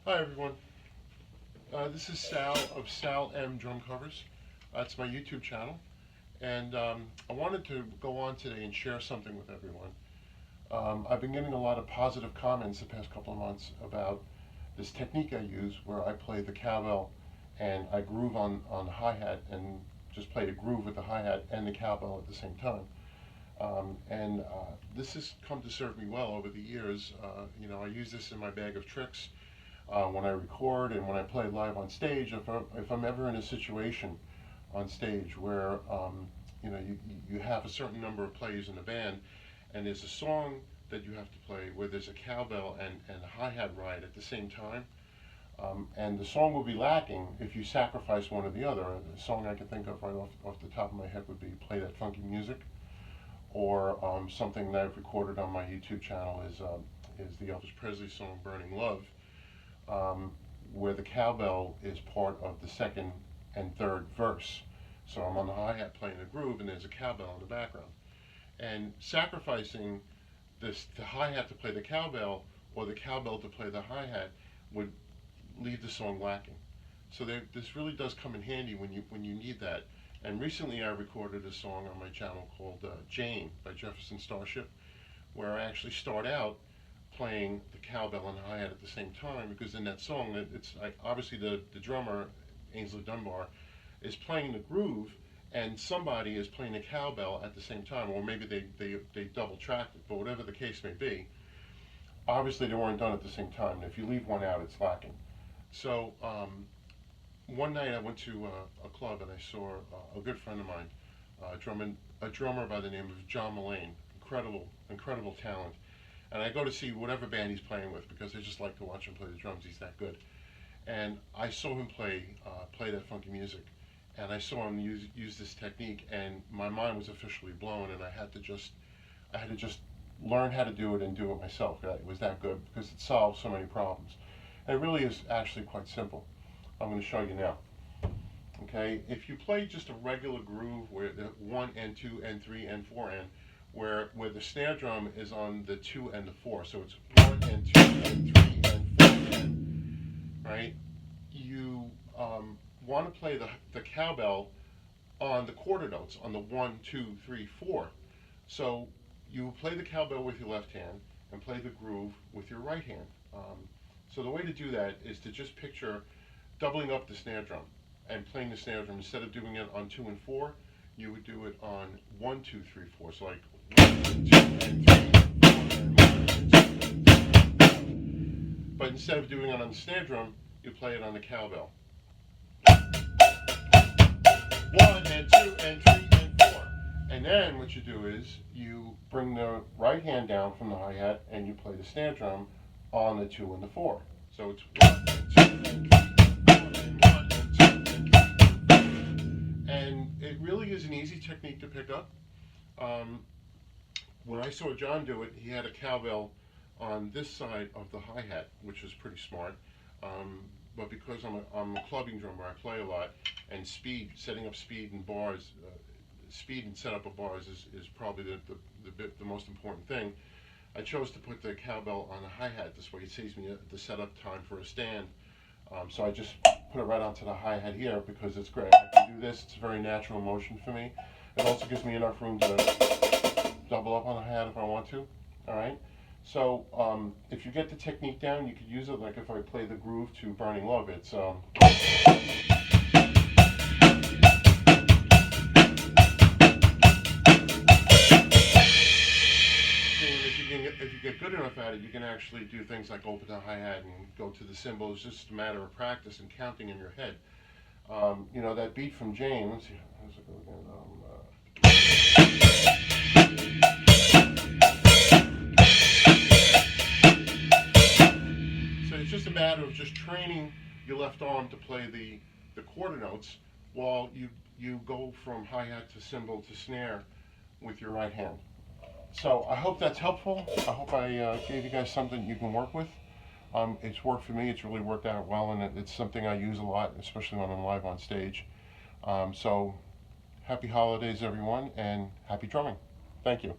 Hi everyone, this is Sal of Sal M Drum Covers. That's my YouTube channel, and I wanted to go on today and share something with everyone. I've been getting a lot of positive comments the past couple of months about this technique I use where I play the cowbell and I groove on the hi-hat and just play a groove with the hi-hat and the cowbell at the same time. This has come to serve me well over the years. I use this in my bag of tricks. When I record and when I play live on stage, if I'm ever in a situation on stage where you have a certain number of players in the band, and there's a song that you have to play where there's a cowbell and a hi-hat ride at the same time, and the song will be lacking if you sacrifice one or the other. A song I can think of right off the top of my head would be "Play That Funky Music," or something that I've recorded on my YouTube channel is the Elvis Presley song "Burning Love." Where the cowbell is part of the second and third verse. So I'm on the hi-hat playing a groove and there's a cowbell in the background. And sacrificing the hi-hat to play the cowbell or the cowbell to play the hi-hat would leave the song lacking. So this really does come in handy when you need that. And recently I recorded a song on my channel called Jane by Jefferson Starship, where I actually start out playing the cowbell and the hi-hat at the same time, because in that song, it's obviously the drummer, Ainsley Dunbar, is playing the groove, and somebody is playing the cowbell at the same time, or maybe they double tracked it, but whatever the case may be, obviously they weren't done at the same time, and if you leave one out, it's lacking. So one night I went to a club and I saw a good friend of mine, a drummer by the name of John Mullane, incredible talent. And I go to see whatever band he's playing with because I just like to watch him play the drums. He's that good. And I saw him play that funky music, and I saw him use this technique, and my mind was officially blown. And I had to just learn how to do it and do it myself. It was that good because it solves so many problems. And it really is actually quite simple. I'm going to show you now. Okay, if you play just a regular groove where the 1 and 2 and 3 and 4 and where the snare drum is on the 2 and the 4, so it's 1 and 2 and 3 and 4 and, right? You want to play the cowbell on the quarter notes, on the 1, 2, 3, 4. So you play the cowbell with your left hand and play the groove with your right hand. So the way to do that is to just picture doubling up the snare drum and playing the snare drum. Instead of doing it on 2 and 4, you would do it on 1, 2, 3, 4. So like 1 and 2 and 3 and 4 and 1 and 2 and 3. But instead of doing it on the snare drum, you play it on the cowbell. 1 and 2 and 3 and 4. And then what you do is you bring the right hand down from the hi-hat and you play the snare drum on the 2 and the 4. So it's 1 and 2 and 3 and 4 and 1 and 2 and 3 and 4. And it really is an easy technique to pick up. When I saw John do it, he had a cowbell on this side of the hi-hat, which is pretty smart. But because I'm a clubbing drummer, I play a lot, and setting up speed and bars, speed and setup of bars is probably the most important thing. I chose to put the cowbell on the hi-hat. This way it saves me the setup time for a stand. So I just put it right onto the hi-hat here because it's great. I can do this. It's a very natural motion for me. It also gives me enough room to double up on the hi-hat if I want to. All right. So if you get the technique down, you could use it like if I play the groove to "Burning Love." It's if you get good enough at it, you can actually do things like open the hi-hat and go to the cymbals. It's just a matter of practice and counting in your head. That beat from Jane, let's see, how's it go again? So it's just a matter of just training your left arm to play the quarter notes while you go from hi-hat to cymbal to snare with your right hand. So I hope that's helpful. I hope I gave you guys something you can work with. It's worked for me. It's really worked out well, and it's something I use a lot, especially when I'm live on stage. So happy holidays, everyone, and happy drumming. Thank you.